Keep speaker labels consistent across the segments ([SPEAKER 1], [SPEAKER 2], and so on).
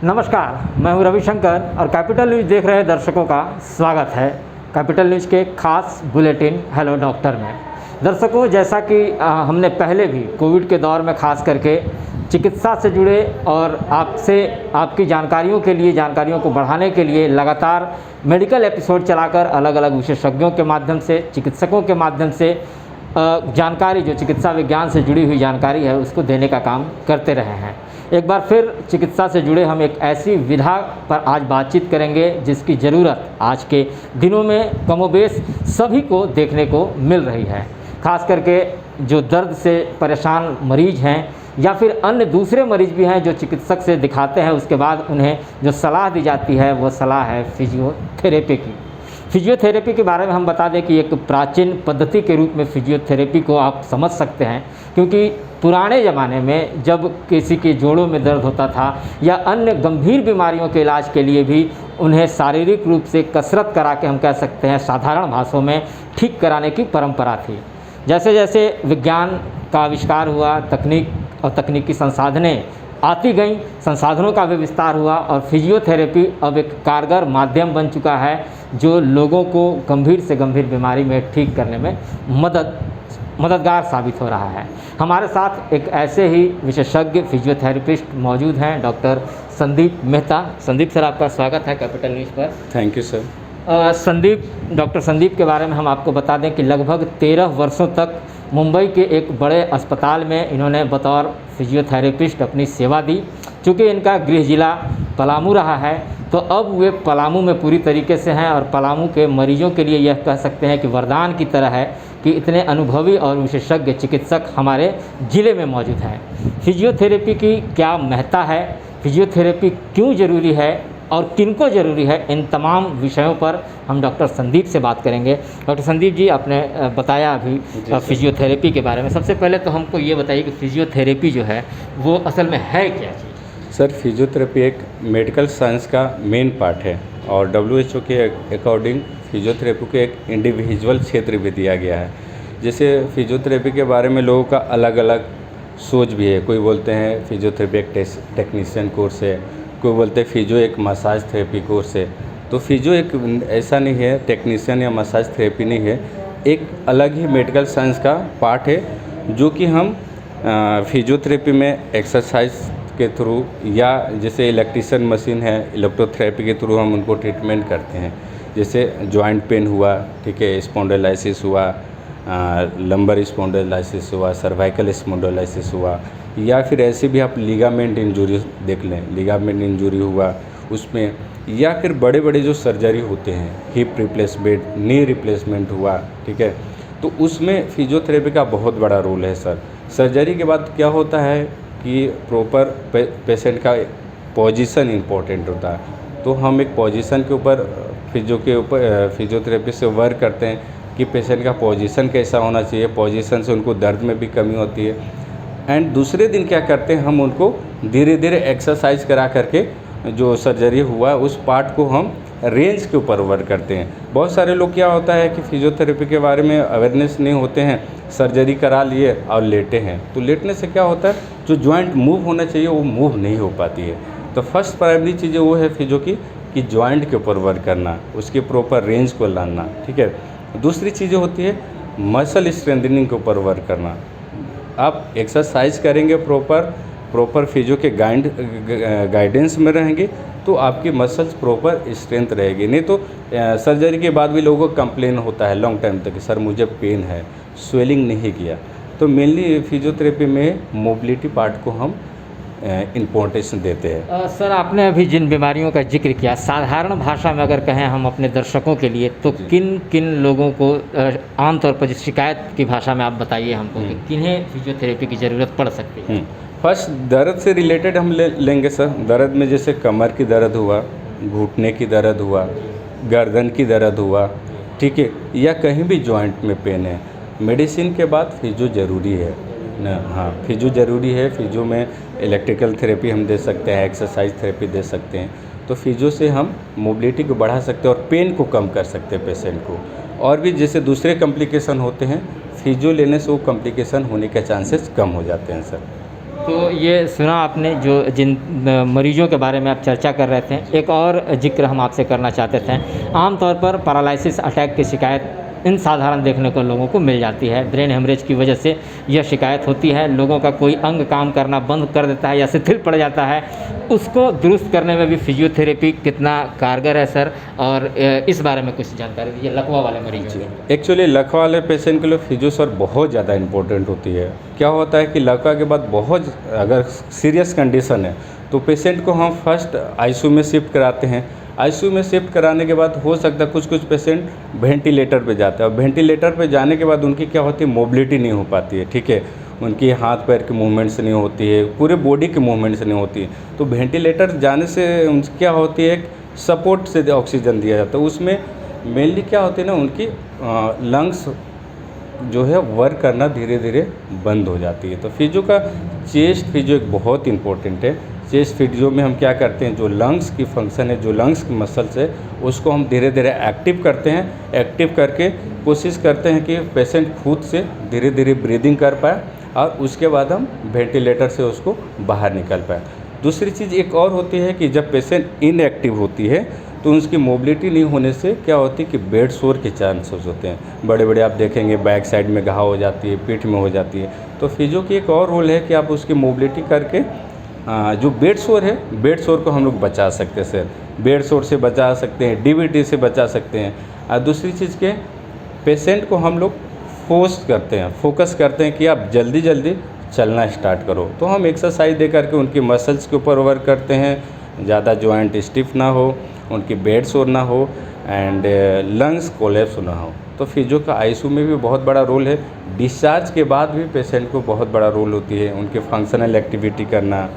[SPEAKER 1] नमस्कार, मैं हूं रविशंकर और कैपिटल न्यूज़ देख रहे दर्शकों का स्वागत है कैपिटल न्यूज़ के खास बुलेटिन हेलो डॉक्टर में। दर्शकों, जैसा कि हमने पहले भी कोविड के दौर में खास करके चिकित्सा से जुड़े और आपकी जानकारियों को बढ़ाने के लिए लगातार मेडिकल एपिसोड चलाकर अलग अलग विशेषज्ञों के माध्यम से, चिकित्सकों के माध्यम से जानकारी, जो चिकित्सा विज्ञान से जुड़ी हुई जानकारी है, उसको देने का काम करते रहे हैं। एक बार फिर चिकित्सा से जुड़े हम एक ऐसी विधा पर आज बातचीत करेंगे जिसकी ज़रूरत आज के दिनों में कमोबेश सभी को देखने को मिल रही है। खास करके जो दर्द से परेशान मरीज हैं या फिर अन्य दूसरे मरीज भी हैं जो चिकित्सक से दिखाते हैं, उसके बाद उन्हें जो सलाह दी जाती है वो सलाह है फिजियोथेरेपी की। फिजियोथेरेपी के बारे में हम बता दें कि एक प्राचीन पद्धति के रूप में फिजियोथेरेपी को आप समझ सकते हैं, क्योंकि पुराने ज़माने में जब किसी के जोड़ों में दर्द होता था या अन्य गंभीर बीमारियों के इलाज के लिए भी उन्हें शारीरिक रूप से कसरत करा के, हम कह सकते हैं साधारण भाषाओं में, ठीक कराने की परंपरा थी। जैसे जैसे विज्ञान का आविष्कार हुआ, तकनीक और तकनीकी संसाधनें आती गईं, संसाधनों का भी विस्तार हुआ और फिजियोथेरेपी अब एक कारगर माध्यम बन चुका है जो लोगों को गंभीर से गंभीर बीमारी में ठीक करने में मददगार साबित हो रहा है। हमारे साथ एक ऐसे ही विशेषज्ञ फिजियोथेरेपिस्ट मौजूद हैं, डॉक्टर संदीप मेहता। संदीप सर, आपका स्वागत है कैपिटल न्यूज़ पर।
[SPEAKER 2] Thank you sir.
[SPEAKER 1] Doctor Sandeep के बारे में हम आपको बता दें कि लगभग 13 वर्षों तक मुंबई के एक बड़े अस्पताल में इन्होंने बतौर फिजियोथेरेपिस्ट अपनी सेवा दी। चूँकि इनका गृह जिला पलामू रहा है, तो अब वे पलामू में पूरी तरीके से हैं और पलामू के मरीजों के लिए यह कह सकते हैं कि वरदान की तरह है कि इतने अनुभवी और विशेषज्ञ चिकित्सक हमारे ज़िले में मौजूद हैं। फिजियोथेरेपी की क्या महत्ता है, फिजियोथेरेपी क्यों ज़रूरी है और किनको ज़रूरी है, इन तमाम विषयों पर हम डॉक्टर संदीप से बात करेंगे। डॉक्टर संदीप जी, आपने बताया अभी फिजियोथेरेपी के बारे में। सबसे पहले तो हमको ये बताइए कि फिजियोथेरेपी जो है वो असल में है क्या चीज़?
[SPEAKER 2] सर, फिजियोथेरेपी एक मेडिकल साइंस का मेन पार्ट है और WHO के अकॉर्डिंग फिजियोथेरेपी को एक इंडिविजुअल क्षेत्र भी दिया गया है। जैसे फिजियोथेरेपी के बारे में लोगों का अलग अलग सोच भी है। कोई बोलते हैं फिजियोथेरेपी एक टेक्नीशियन कोर्स है, कोई बोलते हैं फिजियो एक मसाज थेरेपी कोर्स है। तो फिजियो एक ऐसा नहीं है, टेक्नीशियन या मसाज थेरेपी नहीं है, एक अलग ही मेडिकल साइंस का पार्ट है जो कि हम फिजियोथेरेपी में एक्सरसाइज के थ्रू या जैसे इलेक्ट्रिशियन मशीन है, इलेक्ट्रोथेरेपी के थ्रू हम उनको ट्रीटमेंट करते हैं। जैसे जॉइंट पेन हुआ, ठीक है, स्पॉन्डिलाइसिस हुआ, लंबर स्पॉन्डिलाइसिस हुआ, सर्वाइकल स्पॉन्डिलाइसिस हुआ, या फिर ऐसे भी आप लिगामेंट इंजरी देख लें, लिगामेंट इंजरी हुआ उसमें, या फिर बड़े बड़े जो सर्जरी होते हैं, हिप रिप्लेसमेंट, नी रिप्लेसमेंट हुआ, ठीक है, तो उसमें फिजियोथेरेपी का बहुत बड़ा रोल है सर। सर्जरी के बाद क्या होता है कि प्रॉपर पेशेंट का पोजीशन इम्पोर्टेंट होता है, तो हम एक पोजीशन के ऊपर फिजियोथेरेपी से वर्क करते हैं कि पेशेंट का पोजीशन कैसा होना चाहिए। पोजीशन से उनको दर्द में भी कमी होती है। एंड दूसरे दिन क्या करते हैं, हम उनको धीरे धीरे एक्सरसाइज करा करके जो सर्जरी हुआ उस पार्ट को हम रेंज के ऊपर वर्क करते हैं। बहुत सारे लोग क्या होता है कि फिजियोथेरेपी के बारे में अवेयरनेस नहीं होते हैं, सर्जरी करा लिए और लेटे हैं, तो लेटने से क्या होता है, जो जॉइंट मूव होना चाहिए वो मूव नहीं हो पाती है। तो फर्स्ट प्राइमरी चीज़ें वो है फिजियो की कि जॉइंट के ऊपर वर्क करना, उसके प्रॉपर रेंज को लाना, ठीक है। दूसरी चीज़ें होती है मसल स्ट्रेंथनिंग के ऊपर वर्क करना। आप एक्सरसाइज करेंगे प्रॉपर फिजियो के गाइडेंस में रहेंगे तो आपकी मसल्स प्रॉपर स्ट्रेंथ रहेगी। नहीं तो सर्जरी के बाद भी लोगों को कंप्लेन होता है लॉन्ग टाइम तक, सर मुझे पेन है, स्वेलिंग नहीं किया। तो मेनली फिजियोथेरेपी में मोबिलिटी पार्ट को हम इम्पोर्टेंस देते हैं।
[SPEAKER 1] सर, आपने अभी जिन बीमारियों का जिक्र किया, साधारण भाषा में अगर कहें हम अपने दर्शकों के लिए, तो किन किन लोगों को आमतौर पर जिस शिकायत की भाषा में आप बताइए हमको कि किन्हें फिजियोथेरेपी की ज़रूरत पड़ सकती है?
[SPEAKER 2] फर्स्ट दर्द से रिलेटेड हम लेंगे सर। दर्द में जैसे कमर की दर्द हुआ, घुटने की दर्द हुआ, गर्दन की दर्द हुआ, ठीक है, या कहीं भी जॉइंट में पेन है, मेडिसिन के बाद फिजियो ज़रूरी है ना। हाँ, फिजियो ज़रूरी है। फिजियो में इलेक्ट्रिकल थेरेपी हम दे सकते हैं, एक्सरसाइज थेरेपी दे सकते हैं। तो फिजियो से हम मोबिलिटी को बढ़ा सकते हैं और पेन को कम कर सकते हैं पेशेंट को। और भी जैसे दूसरे कॉम्प्लिकेशन होते हैं, फिजियो लेने से वो कॉम्प्लिकेशन होने के चांसेस कम हो जाते हैं सर।
[SPEAKER 1] तो ये सुना आपने जो जिन मरीजों के बारे में आप चर्चा कर रहे थे, एक और जिक्र हम आपसे करना चाहते थे। आमतौर पर पैरालिसिस अटैक की शिकायत इन साधारण देखने को लोगों को मिल जाती है। ब्रेन हेमरेज की वजह से यह शिकायत होती है, लोगों का कोई अंग काम करना बंद कर देता है या शिथिल पड़ जाता है। उसको दुरुस्त करने में भी फिजियोथेरेपी कितना कारगर है सर, और इस बारे में कुछ जानकारी दीजिए लकवा वाले मरीजों के।
[SPEAKER 2] एक्चुअली लकवा वाले पेशेंट के लिए फिजियो सर बहुत ज़्यादा इंपॉर्टेंट होती है। क्या होता है कि लकवा के बाद बहुत अगर सीरियस कंडीशन है तो पेशेंट को हम फर्स्ट आईसीयू में शिफ्ट कराते हैं। आईसीयू में शिफ्ट कराने के बाद हो सकता है कुछ पेशेंट वेंटिलेटर पे जाते हैं, और वेंटिलेटर पे जाने के बाद उनकी क्या होती है, मोबिलिटी नहीं हो पाती है, ठीक है। उनकी हाथ पैर की मूवमेंट्स नहीं होती है, पूरे बॉडी की मूवमेंट्स नहीं होती है। तो वेंटिलेटर जाने से उनकी क्या होती है, सपोर्ट से ऑक्सीजन दिया जाता है। उसमें मेनली क्या होती है ना, उनकी लंग्स जो है वर्क करना धीरे धीरे बंद हो जाती है। तो फिजियो का चेस्ट फिजियो एक बहुत इंपॉर्टेंट है। चेस्ट फिजियो में हम क्या करते हैं, जो लंग्स की फंक्शन है, जो लंग्स की मसल्स है, उसको हम धीरे धीरे एक्टिव करते हैं। एक्टिव करके कोशिश करते हैं कि पेशेंट खुद से धीरे धीरे ब्रीदिंग कर पाए, और उसके बाद हम वेंटिलेटर से उसको बाहर निकल पाए। दूसरी चीज़ एक और होती है कि जब पेशेंट इनएक्टिव होती है तो उसकी मोबिलिटी नहीं होने से क्या होती है कि बेड सोर के चांसेस होते हैं। बड़े बड़े आप देखेंगे बैक साइड में घाव हो जाती है, पीठ में हो जाती है। तो फिजियो की एक और रोल है कि आप उसकी मोबिलिटी करके जो बेड सोर है, बेड सोर को हम लोग बचा सकते हैं सर। बेड सोर से बचा सकते हैं, डीवीटी से बचा सकते हैं। और दूसरी चीज़ के पेशेंट को हम लोग फोकस करते हैं कि आप जल्दी जल्दी चलना स्टार्ट करो। तो हम एक्सरसाइज दे करके उनकी मसल्स के ऊपर वर्क करते हैं, ज़्यादा जॉइंट स्टिफ ना हो, उनकी बेड सोर ना हो, एंड लंग्स कोलैप्स ना हो। तो फिजियो का आईसीयू में भी बहुत बड़ा रोल है। डिस्चार्ज के बाद भी पेशेंट को बहुत बड़ा रोल होती है, उनके फंक्शनल एक्टिविटी करना।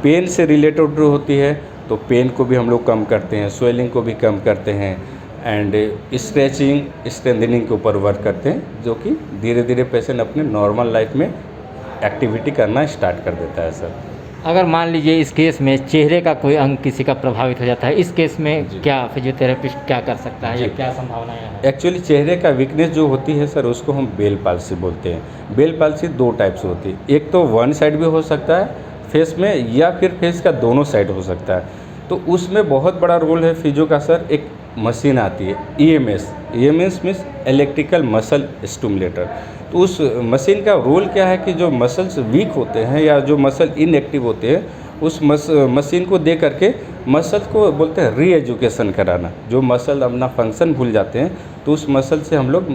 [SPEAKER 2] पेन से रिलेटेड होती है तो पेन को भी हम लोग कम करते हैं, स्वेलिंग को भी कम करते हैं, एंड स्ट्रेचिंग स्ट्रेंथनिंग के ऊपर वर्क करते हैं, जो कि धीरे धीरे पेशेंट अपने नॉर्मल लाइफ में एक्टिविटी करना स्टार्ट कर देता है सर।
[SPEAKER 1] अगर मान लीजिए इस केस में चेहरे का कोई अंग किसी का प्रभावित हो जाता है, इस केस में क्या फिजियोथेरेपिस्ट क्या कर सकता है या क्या संभावनाएं हैं?
[SPEAKER 2] एक्चुअली चेहरे का वीकनेस जो होती है सर, उसको हम बेल पाल्सी बोलते हैं। बेल पाल्सी दो टाइप से होती है, एक तो वन साइड भी हो सकता है फेस में, या फिर फेस का दोनों साइड हो सकता है। तो उसमें बहुत बड़ा रोल है फिजियो का सर। एक मशीन आती है EMS means electrical muscle stimulator. तो उस मशीन का रोल क्या है कि जो मसल्स वीक होते हैं या जो मसल इनएक्टिव होते हैं, उस मशीन को दे करके मसल को बोलते हैं री एजुकेशन कराना। जो मसल अपना फंक्शन भूल जाते हैं तो उस मसल से हम लोग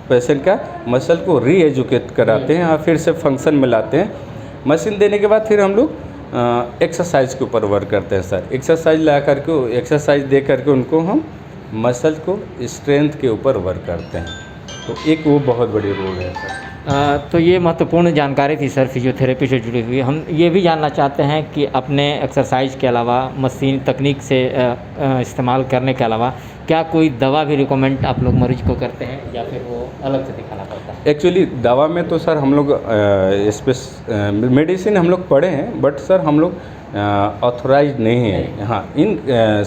[SPEAKER 2] पेशेंट का मसल को री एजुकेट कराते हैं और फिर से फंक्शन में लाते हैं। मशीन देने के बाद फिर हम लोग एक्सरसाइज के ऊपर वर्क करते हैं सर। एक्सरसाइज दे करके उनको हम मसल को स्ट्रेंथ के ऊपर वर्क करते हैं। तो एक वो बहुत बड़ी रोल है सर।
[SPEAKER 1] तो ये महत्वपूर्ण जानकारी थी सर फिजियोथेरेपी से जुड़ी हुई। हम ये भी जानना चाहते हैं कि अपने एक्सरसाइज के अलावा मशीन तकनीक से इस्तेमाल करने के अलावा क्या कोई दवा भी रिकमेंड आप लोग मरीज को करते हैं या फिर वो अलग से दिखाना पड़ता है?
[SPEAKER 2] एक्चुअली दवा में तो सर हम लोग मेडिसिन हम लोग पढ़े हैं, बट सर हम लोग ऑथोराइज नहीं है। हाँ, इन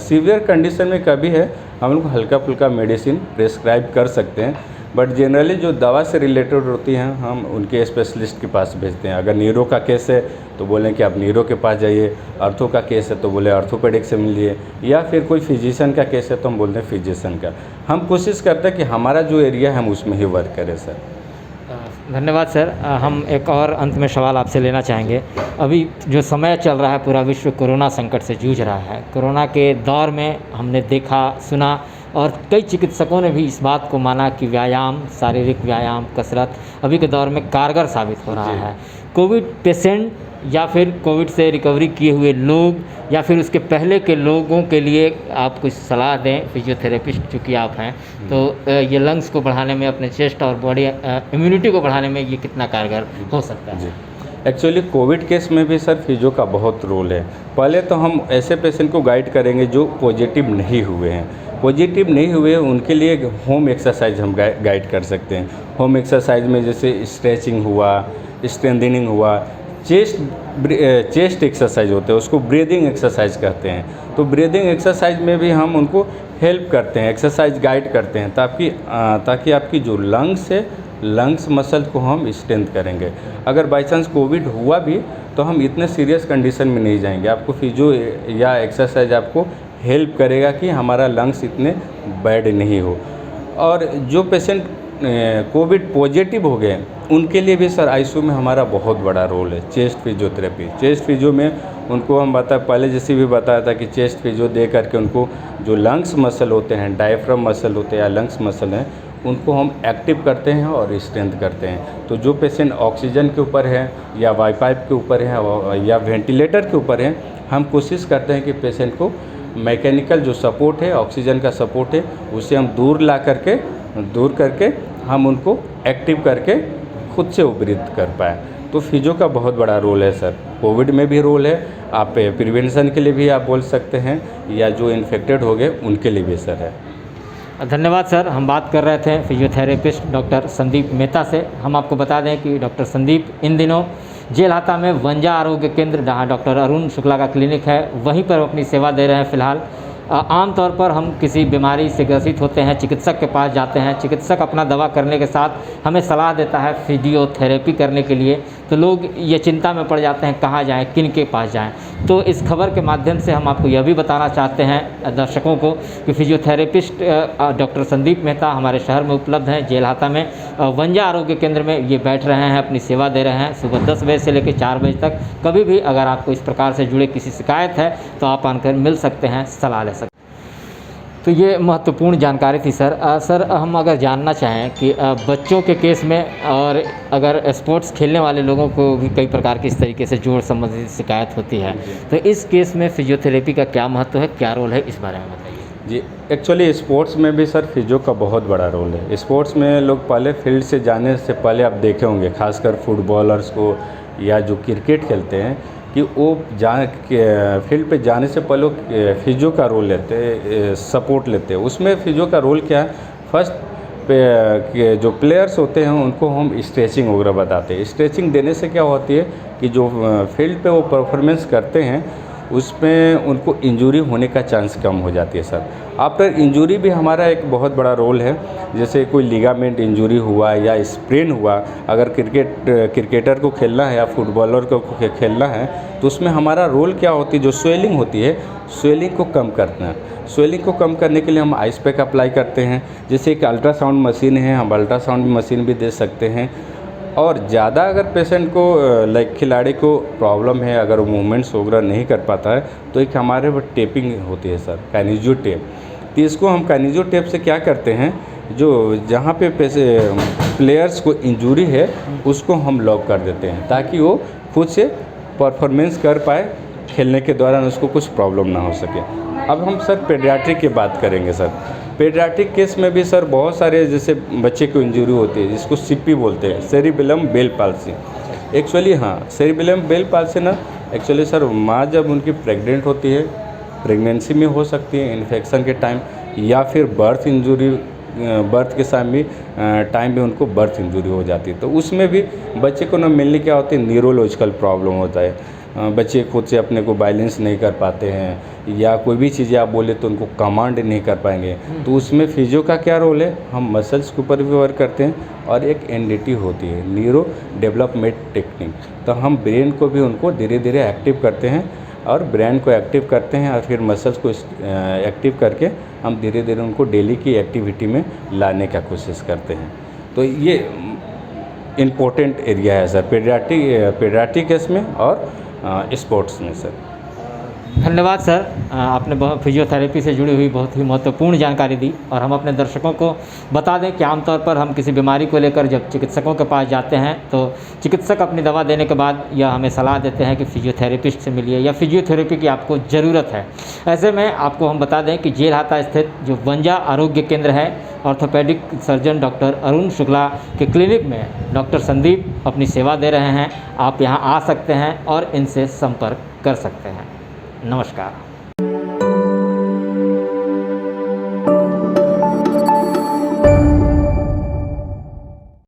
[SPEAKER 2] सीवियर कंडीशन में कभी है हम लोग हल्का फुल्का मेडिसिन प्रेस्क्राइब कर सकते हैं, बट जनरली जो दवा से रिलेटेड होती हैं हम उनके स्पेशलिस्ट के पास भेजते हैं। अगर न्यूरो का केस है तो बोलें कि आप न्यूरो के पास जाइए, अर्थो का केस है तो बोले ऑर्थोपेडिक से मिलिए, या फिर कोई फिजिशियन का केस है तो हम बोलते हैं फिजिशियन का। हम कोशिश करते हैं कि हमारा जो एरिया है हम उसमें ही वर्क करें सर।
[SPEAKER 1] धन्यवाद सर। हम एक और अंत में सवाल आपसे लेना चाहेंगे। अभी जो समय चल रहा है, पूरा विश्व कोरोना संकट से जूझ रहा है। कोरोना के दौर में हमने देखा सुना और कई चिकित्सकों ने भी इस बात को माना कि व्यायाम, शारीरिक व्यायाम, कसरत अभी के दौर में कारगर साबित हो रहा है। कोविड पेशेंट या फिर कोविड से रिकवरी किए हुए लोग या फिर उसके पहले के लोगों के लिए आप कुछ सलाह दें, फिजियोथेरेपिस्ट चूँकि आप हैं, तो ये लंग्स को बढ़ाने में, अपने चेस्ट और बॉडी इम्यूनिटी को बढ़ाने में ये कितना कारगर हो सकता है?
[SPEAKER 2] एक्चुअली कोविड केस में भी सर फिजियो का बहुत रोल है। पहले तो हम ऐसे पेशेंट को गाइड करेंगे जो पॉजिटिव नहीं हुए हैं। पॉजिटिव नहीं हुए उनके लिए होम एक्सरसाइज हम गाइड कर सकते हैं। होम एक्सरसाइज में जैसे स्ट्रेचिंग हुआ, स्ट्रेंथनिंग हुआ, चेस्ट एक्सरसाइज होते हैं, उसको ब्रीदिंग एक्सरसाइज कहते हैं। तो ब्रीदिंग एक्सरसाइज में भी हम उनको हेल्प करते हैं, एक्सरसाइज गाइड करते हैं, ताकि आपकी जो लंग्स है लंग्स मसल को हम स्ट्रेंथ करेंगे। अगर बाई चांस कोविड हुआ भी तो हम इतने सीरियस कंडीशन में नहीं जाएंगे। आपको फिजियो या एक्सरसाइज आपको हेल्प करेगा कि हमारा लंग्स इतने बैड नहीं हो। और जो पेशेंट कोविड पॉजिटिव हो गए उनके लिए भी सर आईसीयू में हमारा बहुत बड़ा रोल है। चेस्ट फिजियोथेरेपी, चेस्ट फिजियो में उनको हम पहले जैसे भी बताया था कि चेस्ट फिजियो दे करके उनको जो लंग्स मसल होते हैं, डायफ्राम मसल होते हैं या लंग्स मसल हैं, उनको हम एक्टिव करते हैं और स्ट्रेंथ करते हैं। तो जो पेशेंट ऑक्सीजन के ऊपर है या वाई पाइप के ऊपर है या वेंटिलेटर के ऊपर है, हम कोशिश करते हैं कि पेशेंट को मैकेनिकल जो सपोर्ट है, ऑक्सीजन का सपोर्ट है, उसे हम दूर करके हम उनको एक्टिव करके खुद से उपृत कर पाएँ। तो फिजियो का बहुत बड़ा रोल है सर। कोविड में भी रोल है, आप प्रिवेंशन के लिए भी आप बोल सकते हैं, या जो इन्फेक्टेड हो गए उनके लिए भी सर है।
[SPEAKER 1] धन्यवाद सर। हम बात कर रहे थे फिजियोथेरेपिस्ट डॉक्टर संदीप मेहता से। हम आपको बता दें कि डॉक्टर संदीप इन दिनों जेलहाता में वंजा आरोग्य केंद्र, जहाँ डॉक्टर अरुण शुक्ला का क्लिनिक है, वहीं पर अपनी सेवा दे रहे हैं फ़िलहाल। आमतौर पर हम किसी बीमारी से ग्रसित होते हैं, चिकित्सक के पास जाते हैं, चिकित्सक अपना दवा करने के साथ हमें सलाह देता है फिजियोथेरेपी करने के लिए, तो लोग ये चिंता में पड़ जाते हैं कहाँ जाएं, किन के पास जाएं। तो इस खबर के माध्यम से हम आपको यह भी बताना चाहते हैं दर्शकों को कि फिजियोथेरेपिस्ट डॉक्टर संदीप मेहता हमारे शहर में उपलब्ध हैं। जेलहाता में वंजा आरोग्य केंद्र में ये बैठ रहे हैं, अपनी सेवा दे रहे हैं सुबह 10 बजे से लेकर 4 बजे तक। कभी भी अगर आपको इस प्रकार से जुड़े किसी शिकायत है तो आप आकर मिल सकते हैं, सलाह ले सकते हैं। तो ये महत्वपूर्ण जानकारी थी सर। सर हम अगर जानना चाहें कि बच्चों के केस में और अगर स्पोर्ट्स खेलने वाले लोगों को भी कई प्रकार की इस तरीके से जोड़ संबंधित शिकायत होती है, तो इस केस में फिजियोथेरेपी का क्या महत्व है, क्या रोल है, इस बारे में बताइए।
[SPEAKER 2] जी, एक्चुअली स्पोर्ट्स में भी सर फिजियो का बहुत बड़ा रोल है। स्पोर्ट्स में लोग पहले फील्ड से जाने से पहले आप देखे होंगे, खासकर फुटबॉलर्स को या जो क्रिकेट खेलते हैं, कि वो फील्ड पे जाने से पहले फिजियो का रोल लेते हैं, सपोर्ट लेते हैं। उसमें फिजियो का रोल क्या है, फर्स्ट पे जो प्लेयर्स होते हैं उनको हम स्ट्रेचिंग वगैरह बताते हैं। स्ट्रेचिंग देने से क्या होती है कि जो फील्ड पे वो परफॉर्मेंस करते हैं उसमें उनको इंजरी होने का चांस कम हो जाती है सर। आफ्टर इंजरी भी हमारा एक बहुत बड़ा रोल है। जैसे कोई लिगामेंट इंजरी हुआ या स्प्रेन हुआ, अगर क्रिकेटर को खेलना है या फुटबॉलर को खेलना है, तो उसमें हमारा रोल क्या होती है, जो स्वेलिंग होती है, स्वेलिंग को कम करना है। स्वेलिंग को कम करने के लिए हम आइस पैक अप्लाई करते हैं। जैसे एक अल्ट्रासाउंड मशीन है, हम अल्ट्रासाउंड मशीन भी दे सकते हैं। और ज़्यादा अगर पेशेंट को खिलाड़ी को प्रॉब्लम है, अगर वो मूवमेंट्स वगैरह नहीं कर पाता है, तो एक हमारे वो टेपिंग होती है सर, काइनेजो टेप। तो इसको हम काइनेजो टेप से क्या करते हैं, जो जहाँ पे प्लेयर्स को इंजरी है उसको हम लॉक कर देते हैं, ताकि वो खुद से परफॉर्मेंस कर पाए, खेलने के दौरान उसको कुछ प्रॉब्लम ना हो सके। अब हम सर पेडियाट्रिक की बात करेंगे सर। पेडियाट्रिक केस में भी सर बहुत सारे जैसे बच्चे को इंजरी होती है, जिसको सीपी बोलते हैं, सेरिबेलम बेल पाल्सी। एक्चुअली हाँ, सेरिबेलम बेल पाल्सी ना एक्चुअली सर माँ जब उनकी प्रेग्नेंट होती है, प्रेगनेंसी में हो सकती है, इन्फेक्शन के टाइम, या फिर बर्थ के टाइम भी उनको बर्थ इंजरी हो जाती है। तो उसमें भी बच्चे को ना मेनली क्या होती है, न्यूरोलॉजिकल प्रॉब्लम होता है। बच्चे खुद से अपने को बैलेंस नहीं कर पाते हैं, या कोई भी चीज़ें आप बोले तो उनको कमांड नहीं कर पाएंगे। तो उसमें फिजियो का क्या रोल है, हम मसल्स के ऊपर भी वर्क करते हैं, और एक एनडीटी होती है, न्यूरो डेवलपमेंट टेक्निक। तो हम ब्रेन को भी उनको धीरे धीरे एक्टिव करते हैं, और ब्रेन को एक्टिव करते हैं, और फिर मसल्स को एक्टिव करके हम धीरे धीरे उनको डेली की एक्टिविटी में लाने का कोशिश करते हैं। तो ये इम्पोर्टेंट एरिया है सर पेडियाट्रिक केस में और स्पोर्ट्स में सर।
[SPEAKER 1] धन्यवाद सर। आपने फिजियोथेरेपी से जुड़ी हुई बहुत ही महत्वपूर्ण जानकारी दी। और हम अपने दर्शकों को बता दें कि आमतौर पर हम किसी बीमारी को लेकर जब चिकित्सकों के पास जाते हैं, तो चिकित्सक अपनी दवा देने के बाद यह हमें सलाह देते हैं कि फिजियोथेरेपिस्ट से मिलिए, या फिजियोथेरेपी की आपको ज़रूरत है। ऐसे में आपको हम बता दें कि जेलहाता स्थित जो वंजा आरोग्य केंद्र है, orthopaedic surgeon doctor Arun Shukla के क्लिनिक में डॉक्टर संदीप अपनी सेवा दे रहे हैं। आप यहाँ आ सकते हैं और इनसे संपर्क कर सकते हैं। नमस्कार।